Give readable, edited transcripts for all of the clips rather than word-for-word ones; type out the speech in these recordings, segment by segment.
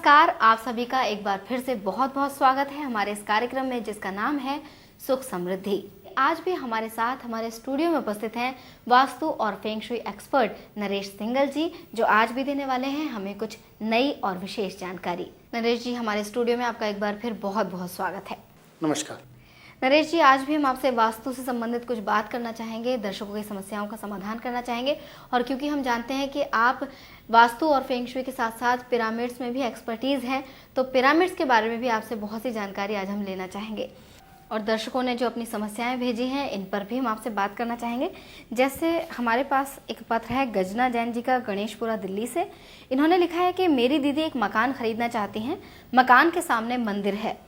नमस्कार, आप सभी का एक बार फिर से बहुत बहुत स्वागत है हमारे इस कार्यक्रम में जिसका नाम है सुख समृद्धि। आज भी हमारे साथ हमारे स्टूडियो में उपस्थित हैं वास्तु और feng shui expert Naresh Singal ji, जो आज भी देने वाले हैं हमें कुछ नई और विशेष जानकारी। नरेश जी, हमारे स्टूडियो में आपका एक बार फिर बहुत बहुत स्वागत है। नमस्कार नरेश जी, आज भी हम आपसे वास्तु से संबंधित कुछ बात करना चाहेंगे, दर्शकों की समस्याओं का समाधान करना चाहेंगे। और क्योंकि हम जानते हैं कि आप वास्तु और फेंग शुई के साथ साथ पिरामिड्स में भी एक्सपर्टीज़ हैं, तो पिरामिड्स के बारे में भी आपसे बहुत सी जानकारी आज हम लेना चाहेंगे। और दर्शकों ने जो अपनी समस्याएं भेजी हैं, इन पर भी हम आपसे बात करना चाहेंगे। जैसे हमारे पास एक पत्र है गजना जैन जी का, गणेशपुरा दिल्ली से। इन्होंने लिखा है कि मेरी दीदी एक मकान खरीदना चाहती हैं, मकान के सामने मंदिर है,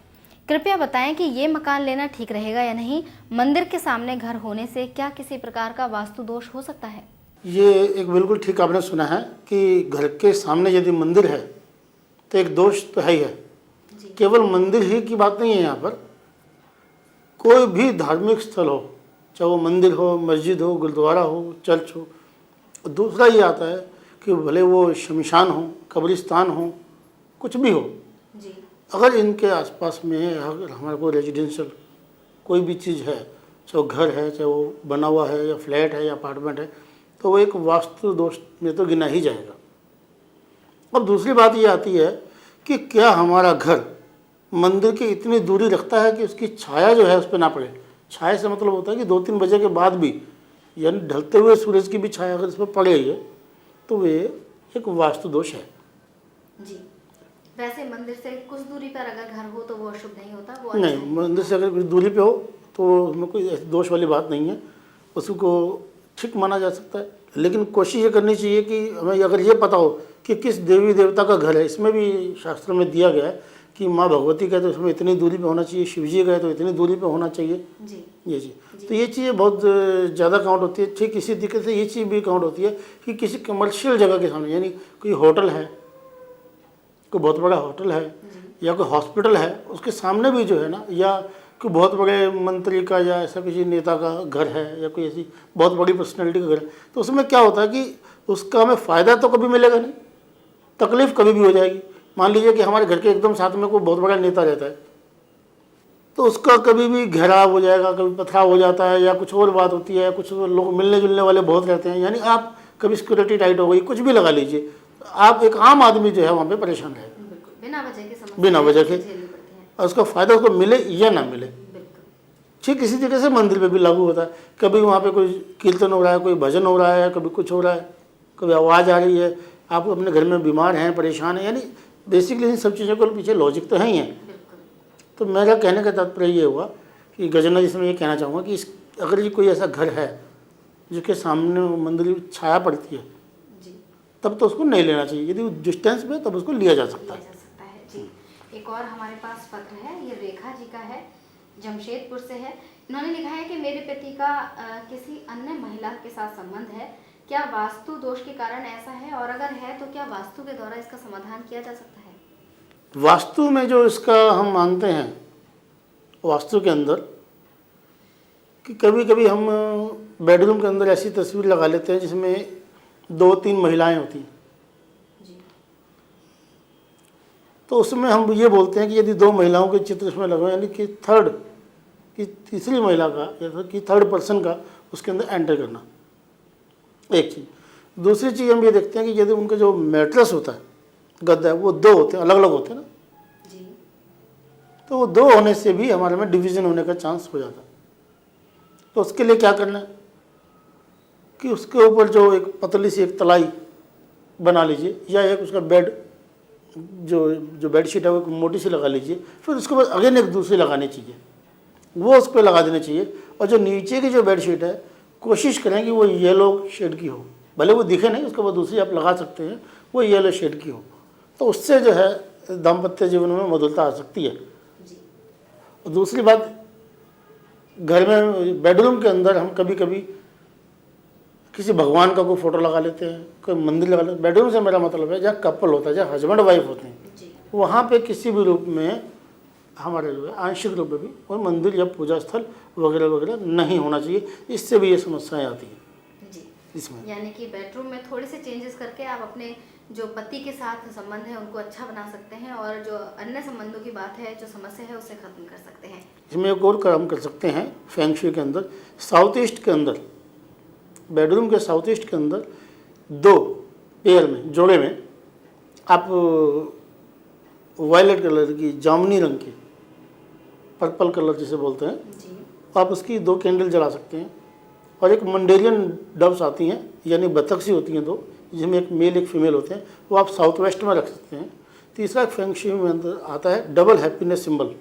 कृपया बताएं कि ये मकान लेना ठीक रहेगा या नहीं। मंदिर के सामने घर होने से क्या किसी प्रकार का वास्तु दोष हो सकता है? ये एक बिल्कुल ठीक आपने सुना है कि घर के सामने यदि मंदिर है तो एक दोष तो है ही है। केवल मंदिर ही की बात नहीं है, यहाँ पर कोई भी धार्मिक स्थल हो, चाहे वो मंदिर हो, मस्जिद हो, गुरुद्वारा हो, चर्च हो। दूसरा ये आता है कि भले वो शमशान हो, कब्रिस्तान हो, कुछ भी हो जी। अगर इनके आसपास में अगर हमारे को रेजिडेंशियल कोई भी चीज़ है, चाहे वो घर है, चाहे वो बना हुआ है या फ्लैट है या अपार्टमेंट है, तो वो एक वास्तु दोष में तो गिना ही जाएगा। अब दूसरी बात ये आती है कि क्या हमारा घर मंदिर की इतनी दूरी रखता है कि उसकी छाया जो है उस पर ना पड़े। छाया से मतलब होता है कि 2-3 बजे के बाद भी, यानी ढलते हुए सूरज की भी छाया अगर इस पर पड़ रही है तो वे एक वास्तु दोष है जी। वैसे मंदिर से कुछ दूरी पर अगर घर हो तो वो अशुभ नहीं होता, वो नहीं। अच्छा है। मंदिर से अगर दूरी पे हो तो उसमें कोई ऐसी दोष वाली बात नहीं है, उसको ठीक माना जा सकता है। लेकिन कोशिश ये करनी चाहिए कि हमें अगर ये पता हो कि किस देवी देवता का घर है। इसमें भी शास्त्रों में दिया गया है कि माँ भगवती का तो इसमें इतनी दूरी पे होना चाहिए, शिव जी का तो इतनी दूरी पे होना चाहिए जी। ये चीज़। तो ये चीज़ें बहुत ज़्यादा काउंट होती है। ठीक इसी तरीके से ये चीज़ भी काउंट होती है कि किसी कमर्शियल जगह के सामने, यानी कोई होटल है, कोई बहुत बड़ा होटल है या कोई हॉस्पिटल है, उसके सामने भी जो है ना, या कोई बहुत बड़े मंत्री का या ऐसा किसी नेता का घर है या कोई ऐसी बहुत बड़ी पर्सनैलिटी का घर है, तो उसमें क्या होता है कि उसका हमें फ़ायदा तो कभी मिलेगा नहीं, तकलीफ़ कभी भी हो जाएगी। मान लीजिए कि हमारे घर के एकदम साथ में कोई बहुत बड़ा नेता रहता है, तो उसका कभी भी घेराव हो जाएगा, कभी पथराव हो जाता है या कुछ और बात होती है, कुछ लोग मिलने जुलने वाले बहुत रहते हैं, यानी आप कभी सिक्योरिटी टाइट हो गई, कुछ भी लगा लीजिए, आप एक आम आदमी जो है वहाँ पे परेशान रहेगा बिना वजह के समस्या बिना वजह के, झेलनी पड़ती है। और उसका फ़ायदा उसको मिले या ना मिले। बिल्कुल। ठीक इसी तरीके से मंदिर पे भी लागू होता है। कभी वहाँ पे कोई कीर्तन हो रहा है, कोई भजन हो रहा है, कभी कुछ हो रहा है, कभी आवाज़ आ रही है, आप अपने घर में बीमार हैं, परेशान हैं, यानी बेसिकली इन सब चीज़ों के पीछे लॉजिक तो है ही है। तो मेरा कहने का तात्पर्य ये हुआ कि गजना जी से मैं ये कहना चाहूँगा कि अगर ये कोई ऐसा घर है जिसके सामने मंदिर की छाया पड़ती है जी। तब तो उसको नहीं लेना चाहिए। यदि डिस्टेंस में तब उसको लिया जा सकता है। जी। एक और हमारे पास पत्र है, ये रेखा जी का है, जमशेदपुर से है। इन्होंने लिखा है कि मेरे पति का किसी अन्य महिला के साथ संबंध है, क्या वास्तु दोष के कारण ऐसा है, और अगर है तो क्या वास्तु के द्वारा इसका समाधान किया जा सकता है? वास्तु में जो इसका हम मानते हैं, वास्तु के अंदर, कि कभी कभी हम बेडरूम के अंदर ऐसी तस्वीर लगा लेते हैं जिसमें 2-3 महिलाएं होती हैं, तो उसमें हम ये बोलते हैं कि यदि 2 महिलाओं के चित्र उसमें लगे, यानी कि तीसरी महिला का या कि थर्ड पर्सन का उसके अंदर एंटर करना, एक चीज़। दूसरी चीज़ हम ये देखते हैं कि यदि उनका जो मैट्रेस होता है, गद्दा है, वो 2 होते हैं, अलग अलग होते हैं ना जी। तो वो 2 होने से भी हमारे में डिवीज़न होने का चांस हो जाता है। तो उसके लिए क्या करना है कि उसके ऊपर जो एक पतली सी एक तलाई बना लीजिए, या एक उसका बेड जो बेडशीट है वो मोटी सी लगा लीजिए, फिर उसके बाद अगेन एक दूसरी लगानी चाहिए, वो उस पर लगा देनी चाहिए। और जो नीचे की जो बेडशीट है, कोशिश करें कि वो येलो शेड की हो, भले वो दिखे नहीं, उसके बाद दूसरी आप लगा सकते हैं, वो येलो शेड की हो, तो उससे जो है दाम्पत्य जीवन में मधुरता आ सकती है। और दूसरी बात, घर में बेडरूम के अंदर हम कभी कभी किसी भगवान का कोई फोटो लगा लेते हैं, कोई मंदिर लगा लेते हैं। बेडरूम से मेरा मतलब है जहाँ कपल होता है, जहाँ हस्बैंड वाइफ होते हैं, वहाँ पे किसी भी रूप में हमारे जो है आंशिक रूप में भी और मंदिर या पूजा स्थल वगैरह वगैरह नहीं होना चाहिए। इससे भी ये समस्याएं आती हैं इसमें। यानी कि बेडरूम में थोड़े से चेंजेस करके आप अपने जो पति के साथ संबंध है उनको अच्छा बना सकते हैं और जो अन्य संबंधों की बात है, जो समस्या है, उसे खत्म कर सकते हैं। इसमें एक और काम कर सकते हैं फेंग शुई के अंदर, साउथ ईस्ट के अंदर, बेडरूम के साउथ ईस्ट के अंदर 2 पेयर में, जोड़े में आप वायलेट कलर की, जामुनी रंग की, पर्पल कलर जिसे बोलते हैं जी। आप उसकी 2 कैंडल जला सकते हैं। और एक मंडेरियन डव्स आती हैं, यानी बतख सी होती हैं 2, जिसमें एक मेल एक फीमेल होते हैं, वो आप साउथ वेस्ट में रख सकते हैं। तीसरा एक फेंग शुई में अंदर आता है डबल हैप्पीनेस सिंबल,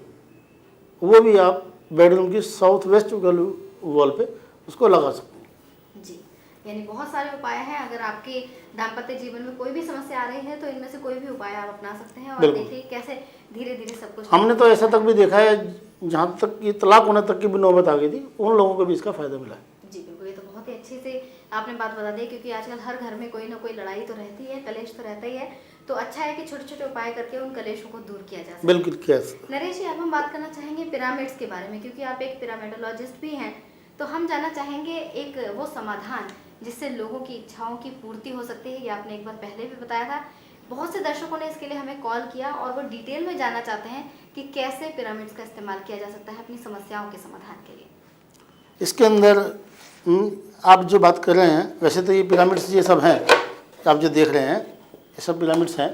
वो भी आप बेडरूम की साउथ वेस्ट वॉल पे उसको लगा सकते हैं। जी, यानी बहुत सारे उपाय हैं। अगर आपके दाम्पत्य जीवन में कोई भी समस्या आ रही है तो इनमें से कोई भी उपाय आप अपना सकते हैं और बिल्कुल। देखिए कैसे धीरे धीरे सब कुछ। हमने तो ऐसा तक भी देखा है जहाँ तक ये तलाक होने तक की भी नौबत आ गई थी, उन लोगों को भी इसका फ़ायदा मिला है। जी बिल्कुल, ये तो बहुत ही अच्छे से आपने बात बता दी, क्योंकि आजकल हर घर में कोई ना कोई लड़ाई तो रहती है, कलेश तो रहता ही है। तो अच्छा है कि छोटे छोटे उपाय करके उन कलेशों को दूर किया जा सके। बिल्कुल किया। नरेश जी, अब हम बात करना चाहेंगे पिरामिड्स के बारे में, क्योंकि आप एक पिरामिडोलॉजिस्ट भी हैं। तो हम जानना चाहेंगे एक वो समाधान जिससे लोगों की इच्छाओं की पूर्ति हो सकती है। ये आपने एक बार पहले भी बताया था। बहुत से दर्शकों ने इसके लिए हमें कॉल किया और वो डिटेल में जानना चाहते हैं कि कैसे पिरामिड्स का इस्तेमाल किया जा सकता है अपनी समस्याओं के समाधान के लिए। इसके अंदर आप जो बात कर रहे हैं, वैसे तो ये पिरामिड्स ये सब हैं, आप जो देख रहे हैं ये सब पिरामिड्स हैं,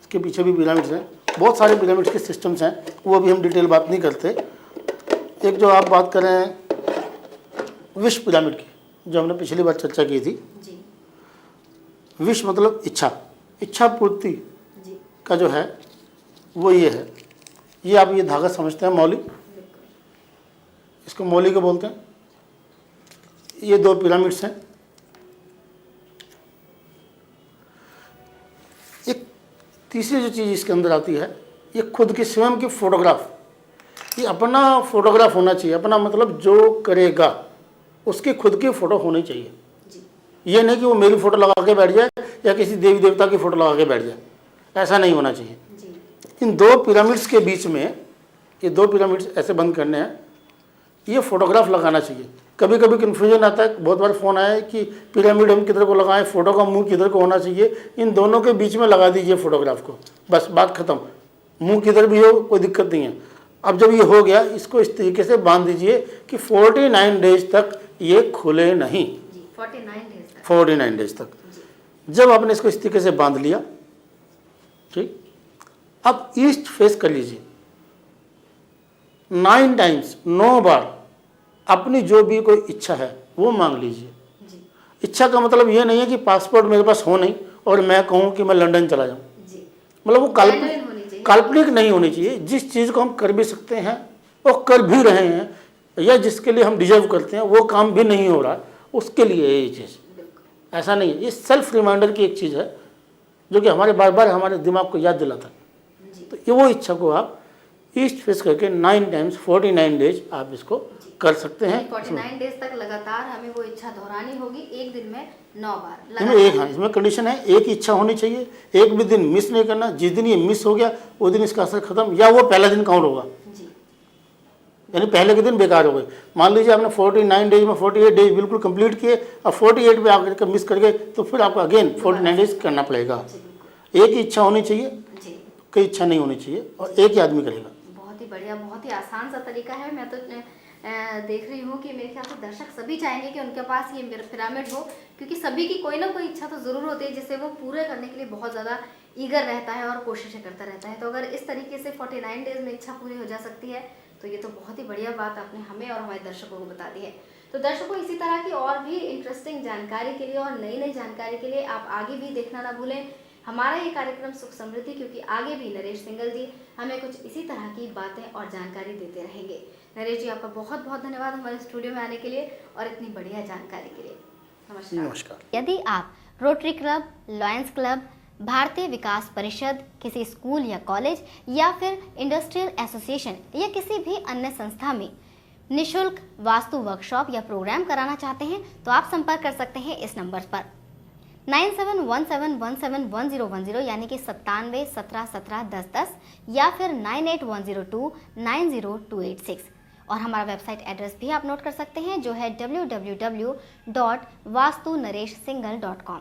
इसके पीछे भी पिरामिड्स हैं, बहुत सारे पिरामिड्स के सिस्टम्स हैं, वो अभी हम डिटेल बात नहीं करते। एक जो आप बात कर रहे हैं विश पिरामिड की, जो हमने पिछली बार चर्चा की थी। जी। विश मतलब इच्छा पूर्ति जी। का जो है वो ये है। ये आप ये धागा समझते हैं, मौली, इसको मौली को बोलते हैं। ये 2 पिरामिड्स हैं। एक तीसरी जो चीज़ इसके अंदर आती है, ये खुद की स्वयं की फोटोग्राफ, ये अपना फोटोग्राफ होना चाहिए। अपना मतलब जो करेगा उसकी खुद की फ़ोटो होनी चाहिए। जी। ये नहीं कि वो मेरी फ़ोटो लगा के बैठ जाए या किसी देवी देवता की फ़ोटो लगा के बैठ जाए, ऐसा नहीं होना चाहिए। जी। इन 2 पिरामिड्स के बीच में, ये 2 पिरामिड्स ऐसे बंद करने हैं, ये फोटोग्राफ लगाना चाहिए। कभी कभी कन्फ्यूजन आता है, बहुत बार फ़ोन आया है कि पिरामिड हम किधर को लगाएं, फ़ोटो का मुंह किधर को होना चाहिए। इन दोनों के बीच में लगा दीजिए फोटोग्राफ को, बस बात ख़त्म। मुंह किधर भी हो कोई दिक्कत नहीं है। अब जब ये हो गया, इसको इस तरीके से बांध दीजिए कि 49 डेज तक ये खुले नहीं। जी, 49 डेज तक। 49 डेज तक। जब आपने इसको इस तरीके से बांध लिया, ठीक, अब ईस्ट फेस कर लीजिए 9 टाइम्स, 9 बार अपनी जो भी कोई इच्छा है वो मांग लीजिए। जी। इच्छा का मतलब ये नहीं है कि पासपोर्ट मेरे पास हो नहीं और मैं कहूँ कि मैं लंदन चला जाऊँ। जी। मतलब वो Genuine होनी चाहिए। काल्पनिक नहीं होनी चाहिए। जिस चीज़ को हम कर भी सकते हैं और कर भी रहे हैं, या जिसके लिए हम डिजर्व करते हैं वो काम भी नहीं हो रहा, उसके लिए है ये चीज़। ऐसा नहीं है, ये सेल्फ रिमाइंडर की एक चीज़ है जो कि हमारे बार बार हमारे दिमाग को याद दिलाता है। तो ये वो इच्छा को आप ईस्ट फेस करके 9 टाइम्स 49 डेज आप इसको कर सकते हैं। 49 डेज तक लगातार हमें वो इच्छा दोहरानी होगी, एक दिन में 9 बार। इसमें एक, हाँ, इसमें कंडीशन है, एक ही इच्छा होनी चाहिए, एक भी दिन मिस नहीं करना। जिस दिन ये मिस हो गया वो दिन इसका असर खत्म, या वो पहला दिन काउंट होगा, यानी पहले के दिन बेकार हो गए। मान लीजिए आपने 49 डेज में 48 डेज बिल्कुल कंप्लीट किए, अब 48 पे आकर मिस कर गए तो फिर आपको अगेन 49 डेज करना पड़ेगा। एक ही इच्छा होनी चाहिए, कई इच्छा नहीं होनी चाहिए, और एक ही आदमी करेगा। बहुत ही बढ़िया, बहुत ही आसान सा तरीका है। मैं तो देख रही हूँ कि मेरे ख्याल से दर्शक सभी चाहेंगे कि उनके पास ये पिरामिड हो, क्योंकि सभी की कोई ना कोई इच्छा तो ज़रूर होती है जिसे वो पूरे करने के लिए बहुत ज़्यादा ईगर रहता है और कोशिशें करता रहता है। तो अगर इस तरीके से 49 डेज में इच्छा पूरी हो जा सकती है तो ये तो बहुत ही बढ़िया बात आपने हमें और हमारे दर्शकों को बता दी है। तो दर्शकों, इसी तरह की और भी इंटरेस्टिंग जानकारी के लिए और नई नई जानकारी के लिए आप आगे भी देखना ना भूलें हमारा ये कार्यक्रम सुख समृद्धि, क्योंकि आगे भी नरेश सिंगल जी हमें कुछ इसी तरह की बातें और जानकारी देते रहेंगे। नरेश जी, आपका बहुत बहुत धन्यवाद हमारे स्टूडियो में आने के लिए और इतनी बढ़िया जानकारी के लिए। नमस्कार। यदि आप रोटरी क्लब, लॉयंस क्लब, भारतीय विकास परिषद, किसी स्कूल या कॉलेज या फिर इंडस्ट्रियल एसोसिएशन या किसी भी अन्य संस्था में निशुल्क वास्तु वर्कशॉप या प्रोग्राम कराना चाहते हैं तो आप संपर्क कर सकते हैं इस नंबर पर 9717171010 यानी कि 9717171010 या फिर 9810290286। और हमारा वेबसाइट एड्रेस भी आप नोट कर सकते हैं जो है www.vastunaressinghal.com।